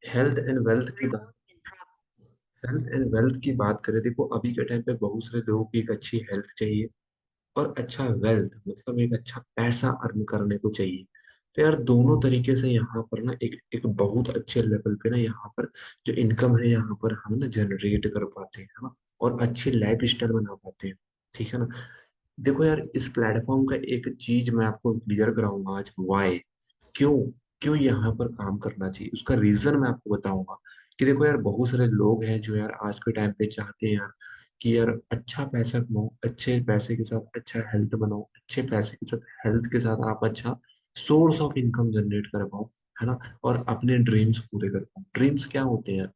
Health and wealth की बात health and wealth की बात करें, देखो अभी के टाइम पे बहुत सारे लोगों को एक अच्छी हेल्थ चाहिए और अच्छा वेल्थ मतलब एक अच्छा पैसा अर्न करने को चाहिए। तो यार दोनों तरीके से यहाँ पर ना एक एक बहुत अच्छे लेवल पे ना यहाँ पर जो इनकम है यहाँ पर हम ना जनरेट कर पाते हैं, है ना। और अच्छी लाइफ स्टाइल बना पाते हैं। ठीक है ना। देखो यार इस प्लेटफॉर्म का एक चीज मैं आपको क्लियर कराऊंगा आज, वाई, क्यों क्यों यहाँ पर काम करना चाहिए, उसका रीजन मैं आपको बताऊंगा। कि देखो यार बहुत सारे लोग हैं जो यार आज के टाइम पे चाहते हैं यार कि यार अच्छा पैसा कमाओ, अच्छे पैसे के साथ अच्छा हेल्थ बनाओ, अच्छे पैसे के साथ हेल्थ के साथ आप अच्छा सोर्स ऑफ इनकम जनरेट कर पाओ, है ना। और अपने ड्रीम्स पूरे कर पाओ। ड्रीम्स क्या होते हैं यार?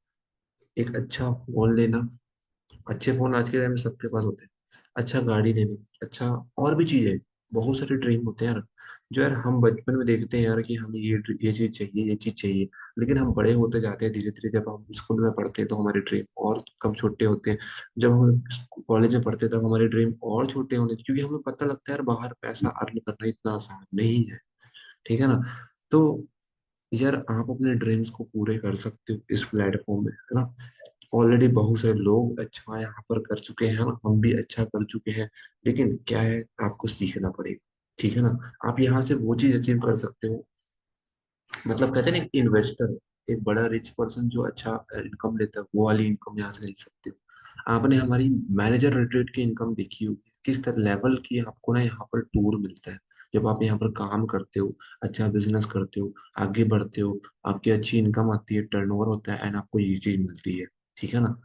एक अच्छा फोन लेना, अच्छे फोन आज के टाइम में सबके पास होते हैं, अच्छा गाड़ी लेनी, अच्छा और भी चीजें, बहुत सारे ड्रीम होते हैं यार। जो यार हम बचपन में देखते हैं यार कि हमें ये चीज चाहिए, ये चीज चाहिए। लेकिन हम बड़े होते जाते हैं धीरे धीरे, जब हम स्कूल में पढ़ते हैं तो हमारे ड्रीम और कम छोटे होते हैं। जब हम कॉलेज में पढ़ते हैं तब हमारे ड्रीम और छोटे होने, क्योंकि हमें पता लगता है यार बाहर पैसा अर्न करना इतना आसान नहीं है। ठीक है ना। तो यार आप अपने ड्रीम्स को पूरे कर सकते हो इस प्लेटफॉर्म में, है ना। ऑलरेडी बहुत सारे लोग अच्छा यहाँ पर कर चुके हैं ना, हम भी अच्छा कर चुके हैं। लेकिन क्या है, आपको सीखना पड़ेगा। ठीक है ना। आप यहाँ से वो चीज अचीव कर सकते हो, मतलब कहते हैं ना इन्वेस्टर, एक बड़ा रिच पर्सन जो अच्छा इनकम लेता है वो वाली इनकम यहाँ से ले सकते हो। आपने हमारी मैनेजर रिट्रीट की इनकम देखी होगी, किस तरह लेवल की आपको ना यहाँ पर टूर मिलता है। जब आप यहाँ पर काम करते हो, अच्छा बिजनेस करते हो, आगे बढ़ते हो, आपकी अच्छी इनकम आती है, टर्नओवर होता है, एंड आपको ये चीज मिलती है। ठीक है ना।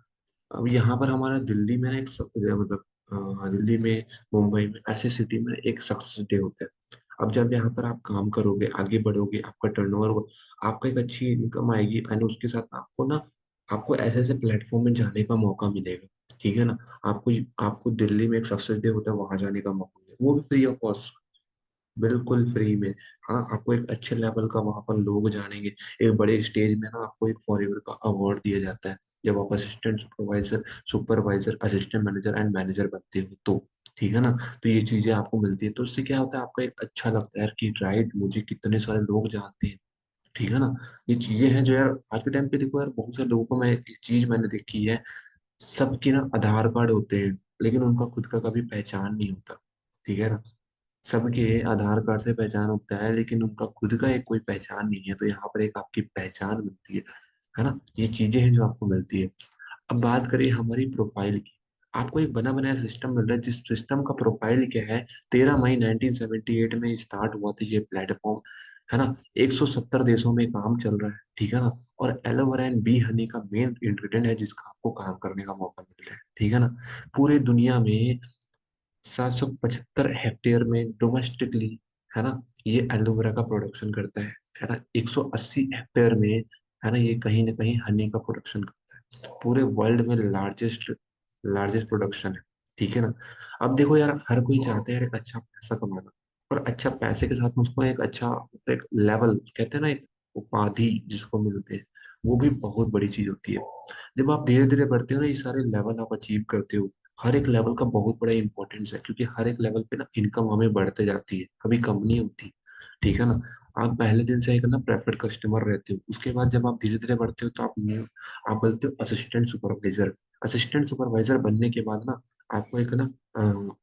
अब यहाँ पर हमारा दिल्ली में ना मतलब दिल्ली में, मुंबई में, ऐसे सिटी में एक सक्सेस डे होता है। अब जब यहाँ पर आप काम करोगे, आगे बढ़ोगे, आपका टर्नओवर होगा, आपको एक अच्छी इनकम आएगी, एंड उसके साथ आपको ना आपको ऐसे ऐसे प्लेटफॉर्म में जाने का मौका मिलेगा। ठीक है ना। आपको आपको दिल्ली में एक सक्सेस डे होता है, वहां जाने का मौका मिलेगा, वो भी फ्री ऑफ कॉस्ट, बिल्कुल फ्री में। हाँ, आपको एक अच्छे लेवल का वहां पर लोग जानेंगे। एक बड़े स्टेज में ना आपको एक फॉरएवर का अवार्ड दिया जाता है, जब आप assistant supervisor, supervisor, assistant manager and manager बनते हो तो। ठीक है ना। तो ये चीजें आपको मिलती है, तो उससे क्या होता है, आपका एक अच्छा लगता है यार कि राइट, मुझे कितने सारे लोग जानते हैं। ठीक है ना। ये चीजें हैं जो यार आज के टाइम पे, देखो यार बहुत सारे लोगों को, मैं एक चीज मैंने देखी है, सबके ना आधार कार्ड होते हैं लेकिन उनका खुद का कभी पहचान नहीं होता। ठीक है ना। सबके आधार कार्ड से पहचान होता है लेकिन उनका खुद का एक कोई पहचान नहीं है, तो यहाँ पर एक आपकी पहचान मिलती है ना। ये चीजें हैं जो आपको मिलती है। अब बात करें हमारी प्रोफाइल की, आपको एक बना बनाया सिस्टम मिल रहा है, जिस सिस्टम का प्रोफाइल क्या है, 13 मई 1978 में स्टार्ट हुआ था ये प्लेटफॉर्म, है ना। 170 देशों में काम चल रहा है। ठीक है ना। और एलोवेरा एंड बी हनी का मेन इंग्रेडिएंट है जिसका आपको काम करने का मौका मिल रहा है। ठीक है ना। पूरे दुनिया में 775 हेक्टेयर में डोमेस्टिकली, है ना, ये एलोवेरा का प्रोडक्शन करता है ना। 180 हेक्टेयर में, है ना, ये कहीं ना कहीं हनी का प्रोडक्शन करता है। पूरे वर्ल्ड में लार्जेस्ट लार्जेस्ट प्रोडक्शन है। ठीक है ना। अब देखो यार हर कोई चाहता है यार एक अच्छा पैसा कमाना, और अच्छा पैसे के साथ में उसको एक अच्छा, एक लेवल कहते हैं ना, एक उपाधि जिसको मिलते हैं, वो भी बहुत बड़ी चीज होती है। जब आप धीरे धीरे बढ़ते हो ना, ये सारे लेवल आप अचीव करते हो। हर एक लेवल का बहुत बड़ा इंपॉर्टेंस है, क्योंकि हर एक लेवल पे ना इनकम हमें बढ़ते जाती है, कभी कम नहीं होती। ठीक है ना। आप पहले दिन से एक ना प्रेफर्ड कस्टमर रहते हो, उसके बाद जब आप धीरे धीरे बढ़ते हो तो आप बोलते हो असिस्टेंट सुपरवाइजर। असिस्टेंट सुपरवाइजर बनने के बाद ना आपको एक ना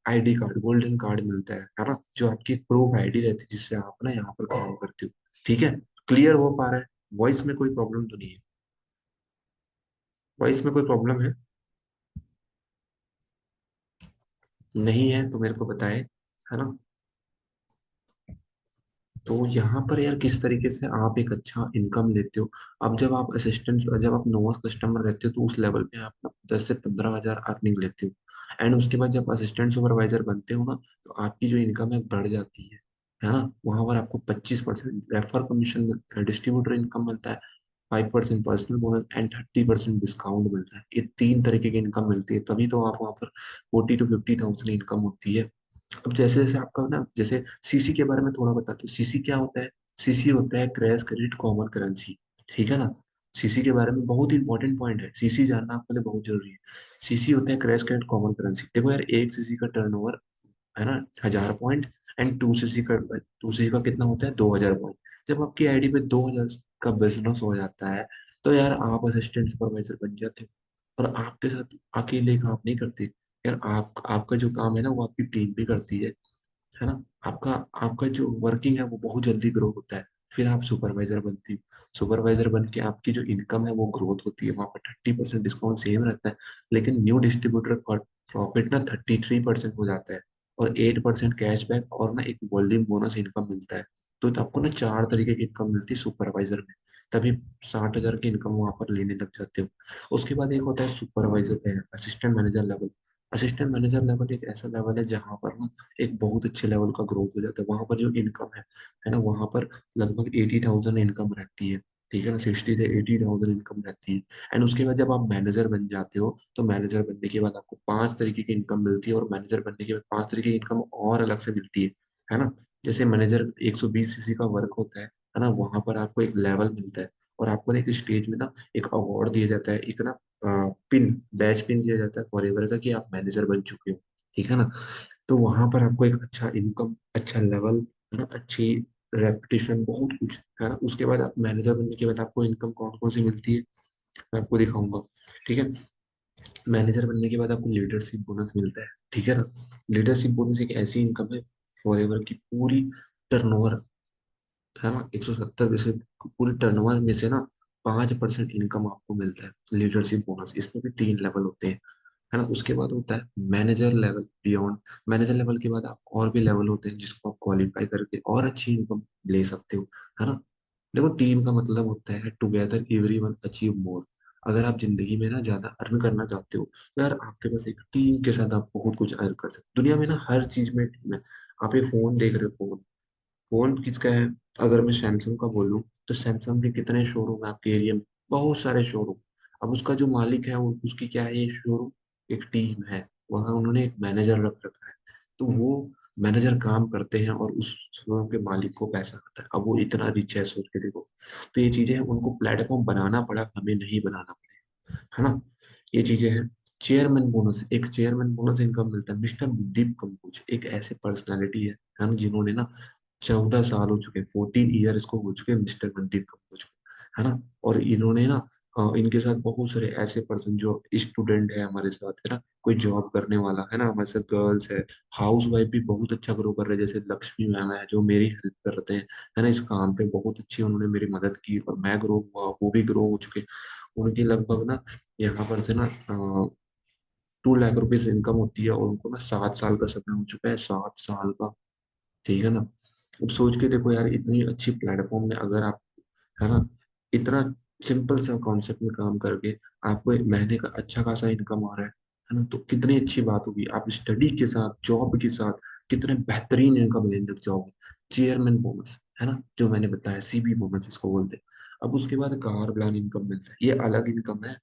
आईडी कार्ड, गोल्डन कार्ड मिलता है ना, जो आपकी प्रूफ आईडी रहती है, जिससे आप ना यहाँ पर काम करते हो। ठीक है। क्लियर हो पा रहा है? वॉइस में कोई प्रॉब्लम तो नहीं है? वॉइस में कोई प्रॉब्लम नहीं है तो मेरे को बताए, है ना। तो यहाँ पर यार किस तरीके से आप एक अच्छा इनकम लेते हो। अब जब आप असिस्टेंट, जब आप नोवा कस्टमर रहते हो तो उस लेवल पे आप ना 10 से 15 हजार अर्निंग लेते हो, एंड उसके बाद जब असिस्टेंट सुपरवाइजर बनते हो ना, तो आपकी जो इनकम है बढ़ जाती है ना। वहां पर आपको 25% रेफर कमीशन, डिस्ट्रीब्यूटर इनकम मिलता है, 5% पर्सनल बोनस एंड 30% डिस्काउंट मिलता है। ये तीन तरीके की इनकम मिलती है, तभी तो आप वहाँ पर 40 to 50 थाउजेंड इनकम होती है। अब जैसे जैसे आपका ना, जैसे सीसी के बारे में थोड़ा बताते हो। सीसी क्या होता है? सीसी होता है क्रैश क्रेडिट कॉमन करेंसी। ठीक है ना। सीसी के बारे में बहुत इंपॉर्टेंट पॉइंट है, सीसी जानना आपके लिए बहुत जरूरी है। सीसी होता है क्रैश क्रेडिट कॉमन करेंसी। देखो यार एक सीसी का टर्नओवर, है ना, 1000 पॉइंट, एंड 2 सीसी का कितना होता है, 2000 पॉइंट। जब आपकी आईडी पे 2000 का बिजनेस हो जाता है, तो यार आप असिस्टेंट सुपरवाइजर बन जाते हो, और आपके साथ अकेले काम नहीं करते। यार आपका जो काम है ना वो आपकी टीम भी करती है ना। आपका आपका जो वर्किंग है वो बहुत जल्दी ग्रो होता है। फिर आप सुपरवाइजर बनती हो, सुपरवाइजर बन के आपकी जो इनकम है वो ग्रोथ होती है, वहां पर 30% डिस्काउंट सेम रहता है। लेकिन न्यू डिस्ट्रीब्यूटर प्रॉफिट ना 33% हो जाता है, और 8% कैशबैक, और ना एक वॉल्यूम बोनस इनकम मिलता है। तो आपको ना 4 तरीके की इनकम मिलती है सुपरवाइजर में। तभी 60,000 की इनकम वहां पर लेने लग जाते हो। उसके बाद एक होता है supervisor, assistant manager level. Assistant manager level एक ऐसा लेवल है जहां पर ना एक बहुत अच्छे लेवल का ग्रोथ हो जाता है। वहां पर जो इनकम है ना, वहां पर लगभग 80,000 इनकम रहती है। ठीक है ना, 60 से 80,000 इनकम रहती है। एंड उसके बाद जब आप मैनेजर बन जाते हो, तो मैनेजर बनने के बाद आपको 5 तरीके की इनकम मिलती है, और मैनेजर बनने के बाद 5 तरीके की इनकम और अलग से मिलती है ना। जैसे मैनेजर 120 सीसी का वर्क होता है ना, वहां पर आपको एक लेवल मिलता है, और आपको ना एक स्टेज में ना एक अवार्ड दिया जाता है, एक ना पिन, बैच पिन दिया जाता है फॉरएवर का, कि आप मैनेजर बन चुके हो। ठीक है ना। तो वहां पर आपको एक अच्छा इनकम, अच्छा लेवल, है ना, अच्छी रेपुटेशन, बहुत कुछ है ना। उसके बाद आप मैनेजर बनने के बाद आपको इनकम कौन कौन सी मिलती है, मैं आपको दिखाऊंगा। ठीक है। मैनेजर बनने के बाद आपको लीडरशिप बोनस मिलता है। ठीक है ना। लीडरशिप बोनस एक ऐसी इनकम है फॉरएवर की पूरी टर्नओवर, है ना, 170 में से, पूरे टर्नओवर में से ना 5% इनकम आपको मिलता है लीडरशिप बोनस। इसमें भी 3 लेवल होते हैं, है ना। उसके बाद होता है manager level beyond. Manager level के बाद आप और भी लेवल होते हैं जिसको आप क्वालिफाई करके और अच्छी इनकम ले सकते हो, है ना। देखो, टीम का मतलब होता है टुगेदर एवरीवन अचीव मोर। अगर आप जिंदगी में ना ज्यादा अर्न करना चाहते हो, तो यार आपके पास एक टीम के साथ आप बहुत कुछ अर्न कर सकते हो। दुनिया में ना हर चीज में टीम है। आप ये फोन देख रहे हो, फोन फोन किसका है? अगर मैं सैमसंग का बोलूं, तो सैमसंग के कितने शोरूम है आपके एरिया में? बहुत सारे शोरूम। अब उसका जो मालिक है उसकी क्या है, ये शोरूम एक टीम है, वहां उन्होंने एक मैनेजर रख रखा है। तो वो मैनेजर काम करते हैं, और उस शोरूम के मालिक को पैसा आता है। अब वो इतना रिच है, सोच के देखो। तो ये चीजें हैं, उनको प्लेटफॉर्म बनाना पड़ा, हमें नहीं बनाना पड़ेगा, है ना। ये चीजें हैं। चेयरमैन बोनस, एक चेयरमैन बोनस इनकम मिलता है। मिस्टर दीप कंबोज एक ऐसे पर्सनालिटी है ना, जिन्होंने ना 14 साल हो चुके हैं, 14 ईयर्स को हो चुके हैं मिस्टर मनदीप कंबोज को, है ना। और इन्होंने ना इनके साथ बहुत सारे ऐसे पर्सन जो स्टूडेंट है हमारे साथ, है ना, कोई जॉब करने वाला, है ना, हमारे साथ गर्ल्स है, हाउस वाइफ भी बहुत अच्छा ग्रो कर रहे हैं। जैसे लक्ष्मी मैम है जो मेरी हेल्प करते हैं, है ना, इस काम पे बहुत अच्छी उन्होंने मेरी मदद की, और मैं ग्रो हुआ, वो भी ग्रो हो चुके। उनकी लगभग ना यहाँ पर से ना 2 लाख रुपए इनकम होती है, और उनको ना 7 साल का समय हो चुका है, 7 साल का। ठीक है ना। अब सोच के देखो यार, इतनी अच्छी प्लेटफॉर्म में अगर आप, है ना, इतना सिंपल सा कॉन्सेप्ट में काम करके आपको एक महीने का अच्छा खासा इनकम आ रहा है ना, तो कितनी अच्छी बात होगी। आप स्टडी के साथ, जॉब के साथ कितने बेहतरीन इनकम लेने लग जाओगे। चेयरमैन बोनस, है ना, जो मैंने बताया, सीबी बोनस इसको बोलते हैं। अब उसके बाद कार प्लान इनकम मिलता है, ये अलग इनकम है।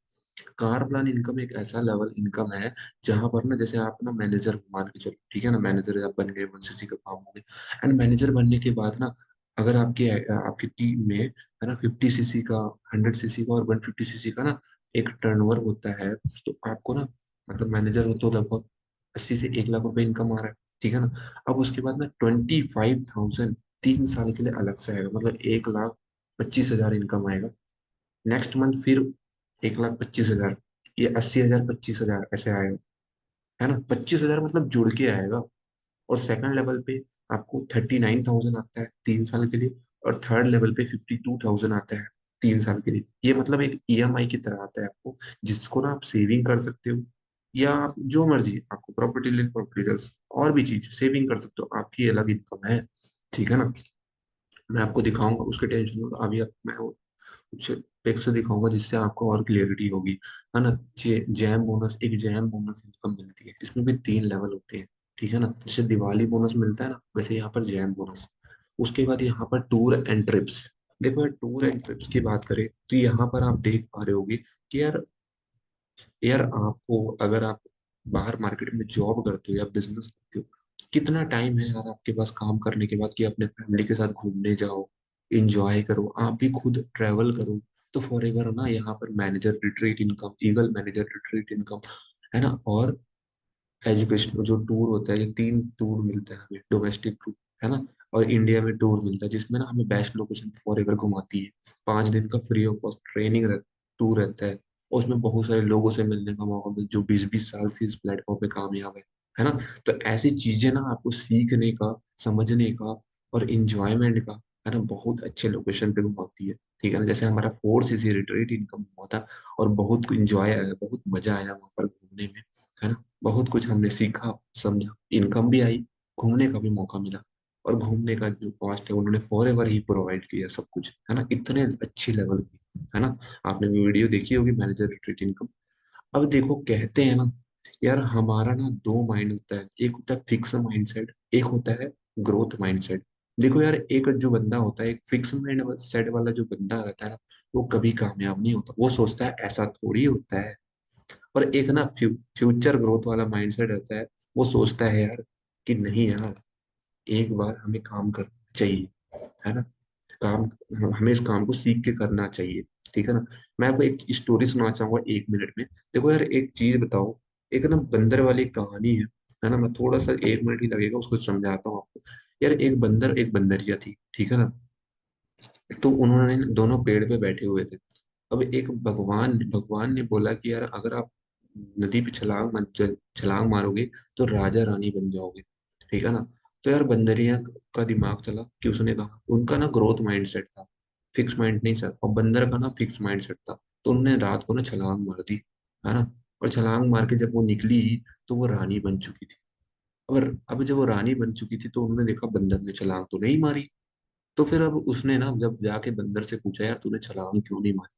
कार प्लान इनकम एक ऐसा लेवल इनकम है जहां पर ना, जैसे आप ना मैनेजर मान के चलो, ठीक है ना, मैनेजर आप बन गए, 1 सीसी का काम हो गया, एंड मैनेजर बनने के बाद ना, अगर आपकी आपकी टीम में, है ना, 50 सीसी का, 100 सीसी का और 150 सीसी का ना एक टर्नओवर होता है, तो आपको ना, मतलब मैनेजर हो तो लगभग 80 से 1 लाख रुपए इनकम आ रहा है। ठीक है ना। अब उसके बाद ना 25,000 3 साल के लिए अलग से आएगा, मतलब 1,25,000 इनकम आएगा। नेक्स्ट मंथ फिर 1,25,000, ये 80,000, 25,000 ऐसे आएगा, है ना। 25,000 मतलब जुड़ के आएगा। और सेकंड लेवल पे आपको 39,000 आता है 3 साल के लिए, और थर्ड लेवल पे 52,000 आता है 3 साल के लिए। ये मतलब एक ईएमआई की तरह आता है आपको, जिसको ना आप सेविंग कर सकते हो, या आप जो मर्जी आपको प्रॉपर्टी ले, प्रॉपर्टी और भी चीज सेविंग कर सकते हो, आपकी अलग इनकम है। ठीक है ना। मैं आपको दिखाऊंगा, उसके टेंशन लो, अभी मैं कुछ एक से दिखाऊंगा जिससे आपको और क्लियरिटी होगी, है ना। जैम बोनस, एक जैम बोनस इनकम मिलती है, इसमें भी 3 लेवल होते हैं। ठीक है ना। जैसे दिवाली बोनस मिलता है ना, वैसे यहाँ पर जैम बोनस। उसके बाद यहाँ पर टूर एंड ट्रिप्स। देखो यार, टूर एंड ट्रिप्स की बात करें तो यहाँ पर आप देख पा रहे होगे कि यार आपको, अगर आप बाहर मार्केट में जॉब करते हो या बिजनेस करते हो, कितना टाइम है यार आपके पास काम करने के बाद कि अपने फैमिली के साथ घूमने जाओ, इंजॉय करो, आप भी खुद ट्रैवल करो। तो फॉर एवर ना, यहाँ पर manager retreat income, eagle manager retreat income, है ना। और एजुकेशन जो टूर होता है, ये 3 टूर मिलता है हमें, डोमेस्टिक टूर, है ना। और इंडिया में टूर मिलता है जिसमें ना हमें बेस्ट लोकेशन फॉर एवर घुमाती है। 5 दिन का free of cost training tour रहता है। और उसमें बहुत सारे लोगों से मिलने का मौका मिलता है जो 20-20 साल से इस प्लेटफॉर्म पे कामयाब है ना। तो ऐसी चीजें ना आपको सीखने का, समझने का और इंजॉयमेंट का, है ना, बहुत अच्छे लोकेशन पे घुमाती है। ठीक है ना। जैसे हमारा 4 CC रिट्रीट इनकम हुआ था और बहुत इंजॉय आया, बहुत मजा आया वहां पर घूमने में, है ना। बहुत कुछ हमने सीखा, समझा, इनकम भी आई, घूमने का भी मौका मिला। और घूमने का जो कॉस्ट है उन्होंने फॉर एवर ही प्रोवाइड किया सब कुछ, है ना, इतने अच्छी लेवल की, है ना। आपने भी वीडियो देखी होगी मैनेजर रिट्रीट इनकम। अब देखो कहते हैं ना यार, हमारा ना दो माइंड होता है, एक होता है फिक्स माइंडसेट, एक होता है ग्रोथ माइंडसेट। देखो यार, एक जो बंदा होता है, एक फिक्स माइंड सेट वाला जो बंदा रहता है ना, वो कभी कामयाब नहीं होता। वो सोचता है ऐसा थोड़ी होता है। और एक ना फ्यूचर ग्रोथ वाला माइंडसेट रहता है, वो सोचता है यार कि नहीं यार, एक बार हमें काम करना चाहिए, है ना। काम, हमें इस काम को सीख के करना चाहिए। ठीक है ना। मैं आपको एक स्टोरी सुनाना चाहूंगा 1 मिनट में। देखो यार, एक चीज बताओ, एक ना बंदर वाली कहानी है ना। मैं थोड़ा सा 1 मिनट ही लगेगा, उसको समझाता हूँ आपको। यार, एक बंदर एक बंदरिया थी, ठीक है ना। तो उन्होंने दोनों पेड़ पे बैठे हुए थे। अब एक भगवान भगवान ने बोला कि यार, अगर आप नदी पे छलांग मारोगे तो राजा रानी बन जाओगे। ठीक है ना। तो यार, बंदरिया का दिमाग चला कि उसने कहा, उनका ना ग्रोथ माइंडसेट था, फिक्स माइंड नहीं था। और बंदर का ना फिक्स माइंडसेट था। तो उन्होंने रात को ना छलांग मार दी, है ना। और छलांग मार के जब वो निकली तो वो रानी बन चुकी थी। और अब जब वो रानी बन चुकी थी तो उन्होंने देखा बंदर ने छलांग तो नहीं मारी। तो फिर अब उसने ना जब जाके बंदर से पूछा, यार तूने छलांग क्यों नहीं मारी?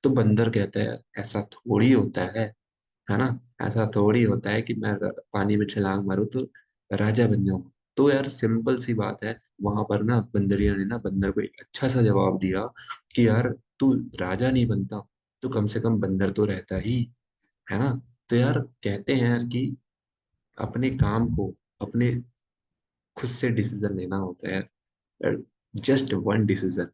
तो बंदर कहता है, यार ऐसा थोड़ी होता है ना। ऐसा थोड़ी होता है कि मैं पानी में छलांग मारूं तो राजा बन जाऊं। तो यार, सिंपल सी बात है, वहां पर ना बंदरिया ने ना बंदर को एक अच्छा सा जवाब दिया कि यार, तू राजा नहीं बनता तो कम से कम बंदर तो रहता ही, है ना। तो यार, कहते हैं यार कि अपने काम को, अपने खुद से डिसीजन लेना होता है यार। जस्ट वन डिसीजन,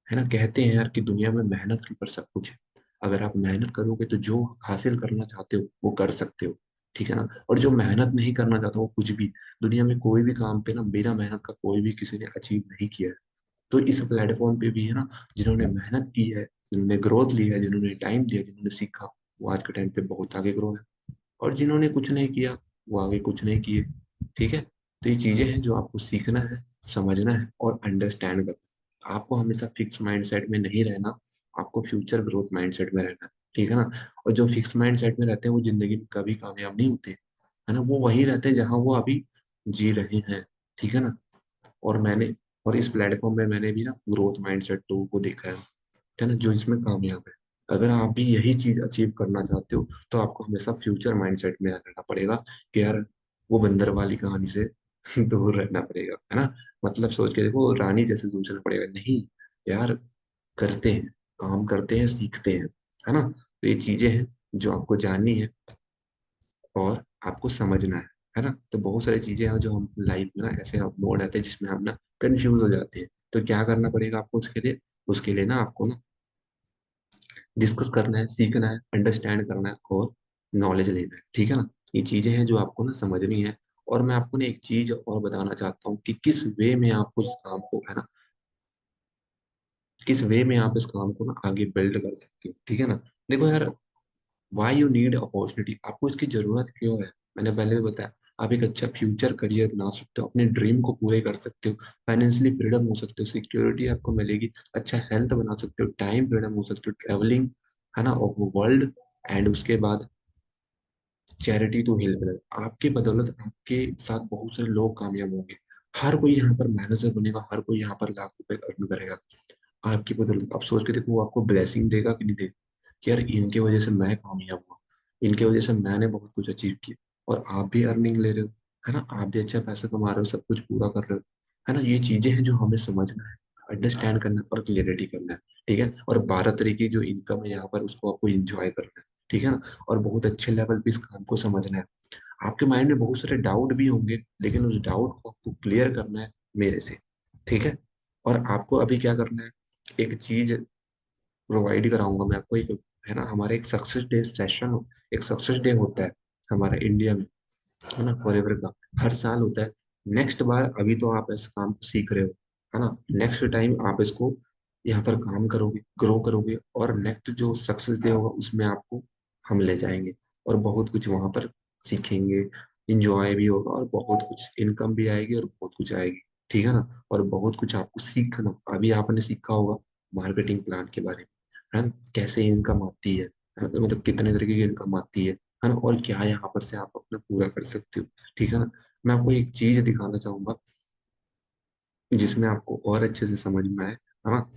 है ना। कहते हैं यार कि दुनिया में मेहनत के ऊपर सब कुछ है। अगर आप मेहनत करोगे तो जो हासिल करना चाहते हो वो कर सकते हो। ठीक है ना। और जो मेहनत नहीं करना चाहता वो कुछ भी, दुनिया में कोई भी काम पे ना बिना मेहनत का कोई भी किसी ने अचीव नहीं किया है। तो इस प्लेटफॉर्म पे भी है ना, जिन्होंने मेहनत की है, जिन्होंने ग्रोथ ली है, जिन्होंने टाइम दिया, जिन्होंने सीखा, वो आज के टाइम पे बहुत आगे ग्रो है। और जिन्होंने कुछ नहीं किया, वो आगे कुछ नहीं किए। ठीक है। तो ये चीजें हैं जो आपको सीखना है, समझना है और अंडरस्टैंड करना है। आपको हमेशा फिक्स माइंडसेट में नहीं रहना, आपको फ्यूचर ग्रोथ माइंडसेट में रहना है। ठीक है ना। और जो फिक्स माइंडसेट में रहते हैं वो जिंदगी में कभी कामयाब नहीं होते, है ना। वो वही रहते हैं जहां वो अभी जी रहे हैं। ठीक है ना। और मैंने, और इस प्लेटफॉर्म में मैंने भी ना ग्रोथ माइंडसेट लोगों को देखा है ना, जो इसमें कामयाब है। अगर आप भी यही चीज अचीव करना चाहते हो तो आपको हमेशा फ्यूचर माइंडसेट में रहना पड़ेगा कि यार, वो बंदर वाली कहानी से दूर रहना पड़ेगा, है ना। मतलब सोच के देखो, रानी जैसे सोचना पड़ेगा नहीं यार, करते हैं, काम करते हैं, सीखते हैं, है ना। तो ये चीजें हैं जो आपको जाननी है और आपको समझना है ना। तो बहुत सारी चीजें हैं जो हम लाइफ में ना ऐसे मोड़ आते हैं जिसमें हम ना कंफ्यूज हो जाते हैं। तो क्या करना पड़ेगा आपको उसके लिए? उसके लिए ना आपको ना डिस्कस करना है, सीखना है, अंडरस्टैंड करना है और नॉलेज लेना है। ठीक है ना। ये चीजें हैं जो आपको ना समझनी है। और मैं आपको ना एक चीज और बताना चाहता हूँ कि किस वे में आपको इस काम को, है ना, किस वे में आप इस काम को ना आगे बिल्ड कर सकते हो। ठीक है ना। देखो यार, वाई यू नीड अपॉर्चुनिटी, आपको इसकी जरूरत क्यों है? मैंने पहले भी बताया, आप एक अच्छा फ्यूचर करियर बना सकते हो, अपने ड्रीम को पूरे कर सकते हो, फाइनेंशियली फ्रीडम हो सकते हो, सिक्योरिटी आपको मिलेगी, अच्छा हेल्थ बना सकते हो, टाइम फ्रीडम हो सकते हो, ट्रेवलिंग, है ना, ऑफ वर्ल्ड। एंड उसके बाद चैरिटी टू हेल्प, आपके बदौलत आपके साथ बहुत सारे लोग कामयाब होंगे। हर कोई यहाँ पर मैनेजर बनेगा, हर कोई यहाँ पर लाख रुपए अर्न करेगा आपकी बदौलत। आप सोच के देखो, वो आपको ब्लेसिंग देगा कि नहीं देगा कि यार, इनके वजह से मैं कामयाब हुआ, इनके वजह से मैंने बहुत कुछ अचीव किया। और आप भी अर्निंग ले रहे हो, है ना, आप भी अच्छा पैसा कमा रहे हो, सब कुछ पूरा कर रहे हो, है ना। ये चीजें हैं जो हमें समझना है, अंडरस्टैंड करना है और क्लियरिटी करना है। ठीक है। और 12 तरीके की जो इनकम है यहाँ पर, उसको आपको इंजॉय करना है। ठीक है ना। और बहुत अच्छे लेवल पे इस काम को समझना है। आपके माइंड में बहुत सारे डाउट भी होंगे, लेकिन उस डाउट को आपको क्लियर करना है मेरे से। ठीक है। और आपको अभी क्या करना है, एक चीज प्रोवाइड कराऊंगा मैं आपको, एक, है ना, हमारा एक सक्सेस डे सेशन, एक सक्सेस डे होता है हमारा इंडिया में, है ना, फॉरएवर का, हर साल होता है। नेक्स्ट बार, अभी तो आप इस काम को सीख रहे हो, है ना, नेक्स्ट टाइम आप इसको यहाँ पर काम करोगे, ग्रो करोगे, और नेक्स्ट जो सक्सेस डे होगा उसमें आपको हम ले जाएंगे, और बहुत कुछ वहां पर सीखेंगे, इंजॉय भी होगा, और बहुत कुछ इनकम भी आएगी, और बहुत कुछ आएगी, ठीक है ना। और बहुत कुछ आपको सीखना, अभी आपने सीखा होगा मार्केटिंग प्लान के बारे में, है ना, कैसे इनकम आती है ना? मतलब कितने तरीके की इनकम आती है ना, और क्या यहाँ पर से आप अपना पूरा कर सकते हो, ठीक है ना। मैं आपको एक चीज दिखाना चाहूंगा जिसमें आपको और अच्छे से समझ में आए, है ना।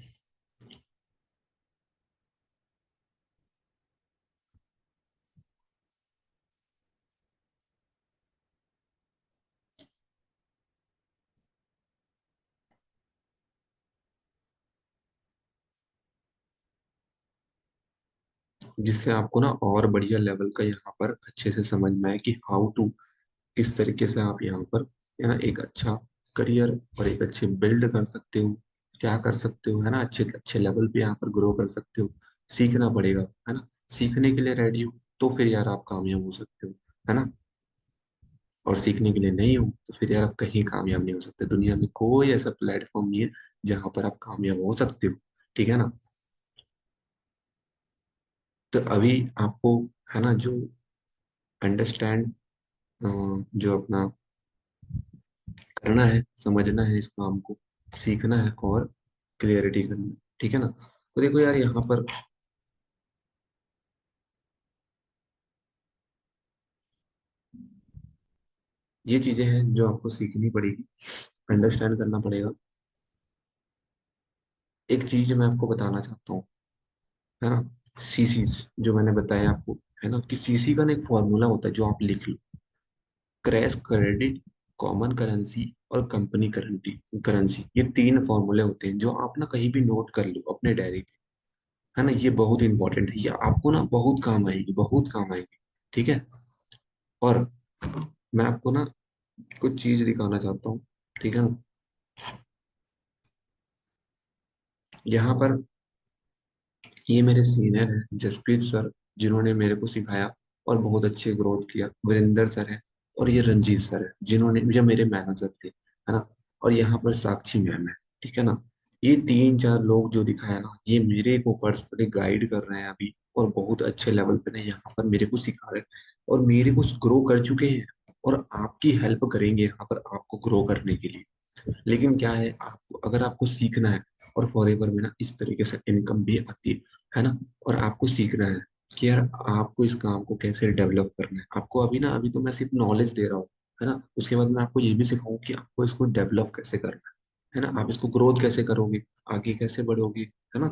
जिससे आपको ना और बढ़िया लेवल का यहाँ पर अच्छे से समझ में आए कि हाउ टू, किस तरीके से आप यहाँ पर, है ना, एक अच्छा करियर और एक अच्छे बिल्ड कर सकते हो, क्या कर सकते हो, है ना, अच्छे अच्छे लेवल पे यहाँ पर ग्रो कर सकते हो। सीखना पड़ेगा, है ना। सीखने के लिए रेडी हो तो फिर यार आप कामयाब हो सकते हो, है ना। और सीखने के लिए नहीं हो तो फिर यार आप कहीं कामयाब नहीं हो सकते। दुनिया में कोई ऐसा प्लेटफॉर्म नहीं है जहां पर आप कामयाब हो सकते हो, ठीक है ना। तो अभी आपको, है ना, जो अंडरस्टैंड, जो अपना करना है, समझना है इस काम को, सीखना है और क्लियरिटी करना है, ठीक है ना। तो देखो यार यहाँ पर ये चीजें हैं जो आपको सीखनी पड़ेगी, अंडरस्टैंड करना पड़ेगा। एक चीज मैं आपको बताना चाहता हूँ, है ना, सीसीस जो मैंने बताया आपको, है ना, कि सीसी का ना एक फॉर्मूला होता है जो आप लिख लो। क्रैश क्रेडिट, कॉमन करेंसी और कंपनी करेंसी करेंसी, ये तीन फॉर्मूले होते हैं जो आप ना कहीं भी नोट कर लो अपने डायरी पे, है ना। ये बहुत इंपॉर्टेंट है, ये आपको ना बहुत काम आएगी, बहुत काम आएगी, ठीक है। और मैं आपको ना कुछ चीज दिखाना चाहता हूँ, ठीक है ना। यहाँ पर ये मेरे सीनियर हैं जसप्रीत सर, जिन्होंने मेरे को सिखाया और बहुत अच्छे ग्रोथ किया। वीरेंद्र सर है, और ये रंजीत सर है, जिन्होंने, ये मेरे मैनेजर थे, है ना। और यहाँ पर साक्षी मैम है, ठीक है ना। ये तीन चार लोग जो दिखाया ना, ये मेरे को पर्सनली गाइड कर रहे हैं अभी, और बहुत अच्छे लेवल पे ना यहाँ पर मेरे को सिखा रहे हैं, और मेरे को ग्रो कर चुके हैं, और आपकी हेल्प करेंगे यहाँ पर आपको ग्रो करने के लिए। लेकिन क्या है, आपको अगर आपको सीखना है, और फॉरएवर में ना इस तरीके से इनकम भी आती है ना। और आपको सीखना है कि यार आपको इस काम को कैसे डेवलप करना है। आपको अभी ना, अभी तो मैं सिर्फ नॉलेज दे रहा हूँ, है ना। उसके बाद मैं आपको ये भी सिखाऊं कि आपको इसको डेवलप कैसे करना है ना, आप इसको ग्रोथ कैसे करोगे, आगे कैसे बढ़ोगे, है ना,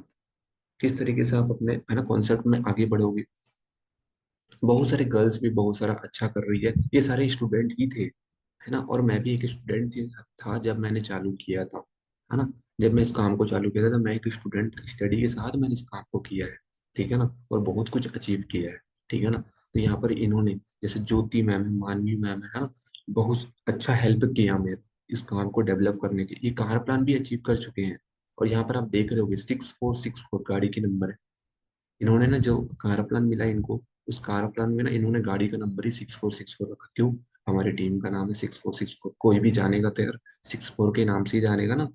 किस तरीके से आप अपने, है ना, कॉन्सेप्ट में आगे बढ़ोगे। बहुत सारे गर्ल्स भी बहुत सारा अच्छा कर रही है, ये सारे स्टूडेंट ही थे, है ना। और मैं भी एक स्टूडेंट था जब मैंने चालू किया था, है ना। जब मैं इस काम को चालू किया था, तब मैं एक स्टूडेंट स्टडी के साथ मैंने इस काम को किया है, ठीक है ना। और बहुत कुछ अचीव किया है, ठीक है ना। तो यहाँ पर इन्होंने, जैसे ज्योति मैम है, मानवी मैम है ना, बहुत अच्छा हेल्प किया मेरे इस काम को डेवलप करने के। ये कार प्लान भी अचीव कर चुके हैं। और यहाँ पर आप देख रहे होगे 6464 गाड़ी की नंबर है। इन्होंने ना जो कार प्लान मिला इनको, उस कार प्लान में ना इन्होंने गाड़ी का नंबर ही 6464 रखा। क्यों? हमारी टीम का नाम है 6464, कोई भी जानेगा तो यार 64 के नाम से ही जानेगा ना।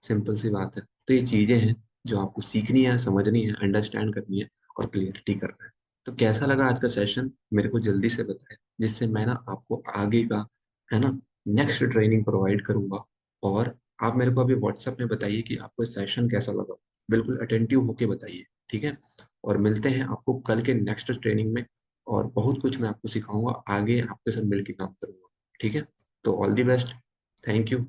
सिंपल सी बात है। तो ये चीजें हैं जो आपको सीखनी है, समझनी है, अंडरस्टैंड करनी है, और क्लियरिटी करना है। तो कैसा लगा आज का सेशन, मेरे को जल्दी से बताएं, जिससे मैं ना आपको आगे का, है ना, नेक्स्ट ट्रेनिंग प्रोवाइड करूंगा। और आप मेरे को अभी व्हाट्सएप में बताइए कि आपको सेशन कैसा लगा, बिल्कुल अटेंटिव होके बताइए, ठीक है। और मिलते हैं आपको कल के नेक्स्ट ट्रेनिंग में, और बहुत कुछ मैं आपको सिखाऊंगा, आगे आपके साथ मिलकर काम करूंगा, ठीक है। तो all the best, thank you.